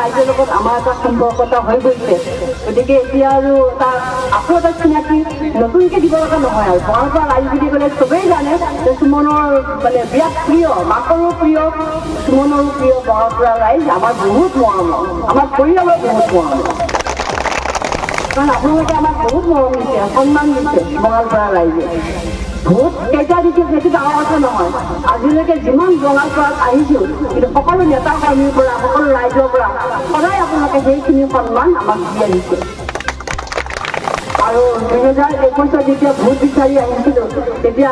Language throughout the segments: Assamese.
ৰাইজৰ লগত আমাৰ এটা সম্পৰ্ক এটা হৈ গৈছে। গতিকে এতিয়া আৰু আকৌ এটা চিনাকি নতুনকৈ দিব লগা নহয় আৰু বঙালপাৰা ৰাইজ বুলি ক'লে চবেই জানে যে সুমনৰ মানে বিৰাট প্ৰিয়, মাকৰো প্ৰিয়, সুমনৰো প্ৰিয় বঙালপাৰা ৰাইজ আমাৰ বহুত মৰমৰ, আমাৰ পৰিয়ালৰ বহুত মৰম। কাৰণ আপোনালোকে আমাক বহুত মৰম দিছে, সন্মান দিছে বঙালপাৰা ৰাইজে। ভোট কেইটা দিছে সেইটো ডাঙৰ কথা নহয়। আজিলৈকে যিমান বঙালপাৰাত আহিছোঁ, কিন্তু সকলো নেতা কৰ্মীৰ পৰা, সকলো ৰাইজৰ পৰা সদায় আপোনালোকে সেইখিনি সন্মান আমাক দি আহিছে। আৰু 2021 যেতিয়া ভোট বিচাৰি আহিছিলোঁ, তেতিয়া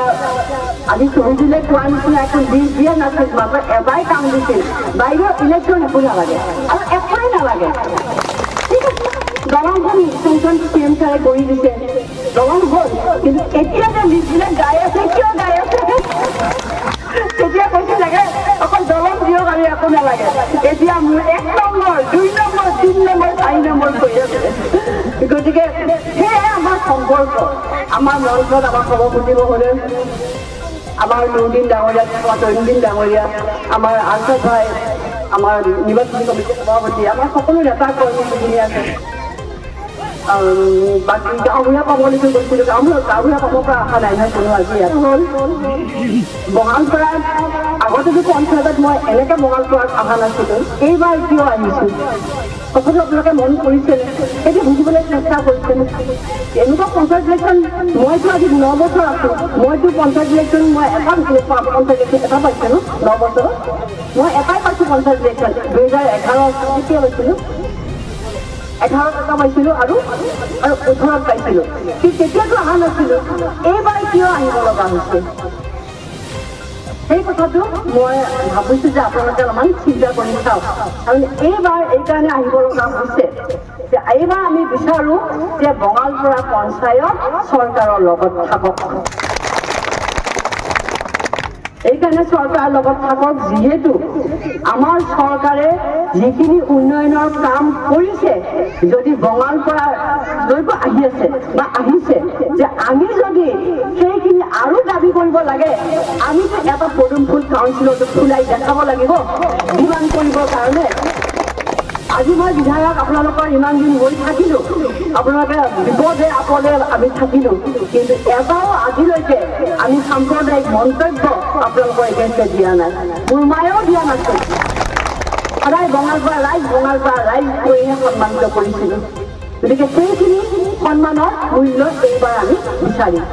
আজি চহিদুলে কোৱা নিচিনা এখন বিল দিয়া নাছিল, মাত্ৰ এবাই কাম দিছিল, বাইদেউ ইলেকশ্যন একো নালাগে আৰু একোৱেই নালাগে। ঠিক আছে, দলংখন চেংচন CM ছাৰে কৰি দিছে, দলং হ'ল, কিন্তু এতিয়া যে লিষ্টবিলাক গাই আছে, কিয় গাই আছে? তেতিয়া কৈছে লাগে অকল দলং দিয়ক আৰু একো নালাগে। এতিয়া মোৰ 1 নম্বৰ, 2 নম্বৰ, 3 নম্বৰ, 4 নম্বৰ কৰি আছে। গতিকে সেয়াই আমাৰ সম্পৰ্ক। আমাৰ মঞ্চত আমাৰ সভাপতি মহোদয়, আমাৰ নুৰুদ্দিন ডাঙৰীয়া, তৰুণদিন ডাঙৰীয়া, আমাৰ আলফাজ ভাই, আমাৰ নিৰ্বাচনী কমিটিৰ সভাপতি, আমাৰ সকলো নেতা কৰ্মী যিখিনি আছে। বাকী গাঁৱবুঢ়া পাবলৈকে গৈছিলোঁ, গাঁৱবুঢ়া পাবৰ পৰা আশা নাই নহয় কোনো। আজি ইয়াত হ'ল বঙালপাৰাত, আগতেতো পঞ্চায়তত মই এনেকৈ বঙালপাৰাত অহা নাছিলোঁ, এইবাৰ কিয় আহিছোঁ কথাটো আপোনালোকে মন কৰিছেনে? সেইটো বুজিবলৈ চেষ্টা কৰিছেনে? এনেকুৱা পঞ্চায়ত ইলেকশ্যন মইতো আজি 9 বছৰ আছোঁ, মইতো পঞ্চায়ত ইলেকশ্যন মই এটা পঞ্চায়ত ইলেকশ্যন এটা পাইছিলোঁ 9 বছৰত, মই এটাই পাইছোঁ পঞ্চায়ত ইলেকশ্যন। 2011 কেতিয়া পাইছিলোঁ? 11 টকা পাইছিলোঁ আৰু 18 পাইছিলোঁ, কিন্তু তেতিয়াতো অহা নাছিলোঁ। এইবাৰ কিয় আহিব লগা হৈছে সেই কথাটো মই ভাবিছোঁ যে আপোনালোকে অলপমান চিন্তা কৰি চাওক। কাৰণ এইবাৰ এইকাৰণে আহিব লগা হৈছে যে এইবাৰ আমি বিচাৰোঁ যে বঙালপাৰা পঞ্চায়ত চৰকাৰৰ লগত থাকক। এইকাৰণে চৰকাৰৰ লগত থাকক, যিহেতু আমাৰ চৰকাৰে যিখিনি উন্নয়নৰ কাম কৰিছে, যদি বঙালপাৰালৈকে আহি আছে বা আহিছে, যে আমি যদি সেইখিনি আৰু দাবী কৰিব লাগে, আমিতো এটা পদুম ফুল কাউন্সিলতো খোলাই দেখাব লাগিব ডিমাণ্ড কৰিবৰ কাৰণে। আজি মই বিধায়ক আপোনালোকৰ ইমান দিন হৈ থাকিলোঁ, আপোনালোকে বিপদে আপদে আমি থাকিলোঁ, কিন্তু এটাও আজিলৈকে আমি সাম্প্ৰদায়িক মন্তব্য আপোনালোকৰ এগেইনষ্টে দিয়া নাই, মোৰ মায়েও দিয়া নাছিল। সদায় বঙালপাৰা ৰাইজ কৈহে সন্মানিত কৰিছিলোঁ। গতিকে সেইখিনি সন্মানৰ মূল্য এইবাৰ আমি বিচাৰিম।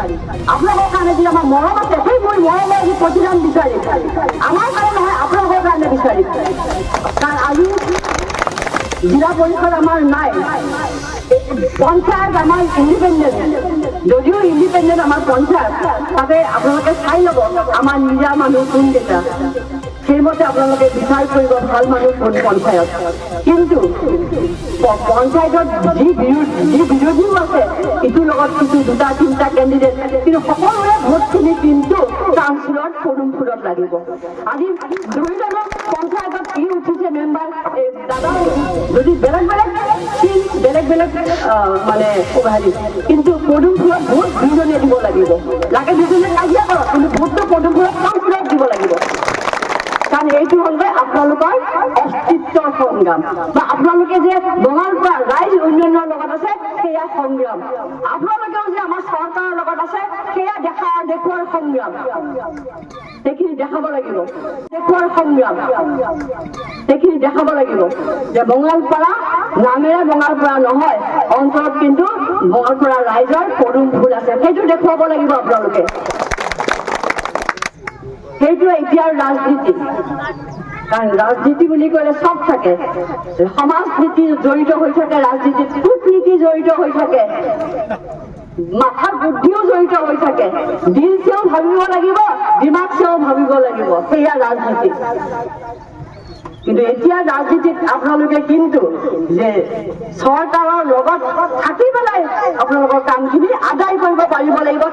আপোনালোকৰ কাৰণে যি আমাৰ মৰম আছে, সেই মোৰ মৰমে আমি প্ৰতিদান বিচাৰিম। আমাৰ কাৰণে নহয়, আপোনালোকৰ কাৰণে বিচাৰিম। কাৰণ আজি জিলা পৰিষদ আমাৰ নাই, পঞ্চায়ত আমাৰ ইণ্ডিপেণ্ডেণ্ট, যদিও ইণ্ডিপেণ্ডেণ্ট আমাৰ পঞ্চায়ত, তাতে আপোনালোকে চাই ল'ব আমাৰ নিজা মানুহ কোনকেইটা, সেইমতে আপোনালোকে বিচাৰ কৰিব ভাল মানুহ কোন পঞ্চায়ত। কিন্তু পঞ্চায়তত যি বিৰোধীও আছে, ইটোৰ লগত কিছু 2-3টা কেণ্ডিডেট, কিন্তু সকলোৰে ভোটখিনি কিন্তু কাউন্সিলত পদুম ফুলত লাগিব। আজি ধৰি লওক পঞ্চায়তত কি উঠিছে মেম্বাৰ দাদা, যদি বেলেগ মানে হেৰি, কিন্তু পদুম ফুলত ভোট 2জনে দিব লাগিব, লাগে 2জনে কাজিয়া কৰক, কিন্তু ভোটটো পদুম ফুলত কাউন্সিলত দিব লাগিব। কাৰণ এইটো হ'ল আপোনালোকৰ অস্তিত্বৰ সংগ্ৰাম, বা আপোনালোকে যে বঙালপাৰা ৰাইজ উন্নয়নৰ লগত আছে সেয়া সংগ্ৰাম, আপোনালোকেও যে আমাৰ চৰকাৰৰ লগত আছে সেয়া দেখুৱাৰ সংগ্ৰাম। সেইখিনি দেখাব লাগিব, দেখুৱাৰ সংগ্ৰাম, সেইখিনি দেখাব লাগিব যে বঙালপাৰা নামেৰে বঙালপাৰা নহয়, অন্তৰত কিন্তু বঙালপাৰা ৰাইজৰ পদুম ফুল আছে, সেইটো দেখুৱাব লাগিব আপোনালোকে। সেইটো এতিয়াৰ ৰাজনীতি। কাৰণ ৰাজনীতি বুলি ক'লে চব থাকে, সমাজ নীতি জড়িত হৈ থাকে, ৰাজনীতিত কূটনীতি জড়িত হৈ থাকে, মাথাৰ বুদ্ধিও জড়িত হৈ থাকে, দিল চেও ভাবিব লাগিব, দিমাগ চেও ভাবিব লাগিব, সেয়া ৰাজনীতি। কিন্তু এতিয়া ৰাজনীতিত আপোনালোকে কিন্তু যে চৰকাৰৰ লগত থাকি পেলাই আপোনালোকৰ কামখিনি আদায় কৰিব পাৰিব লাগিব।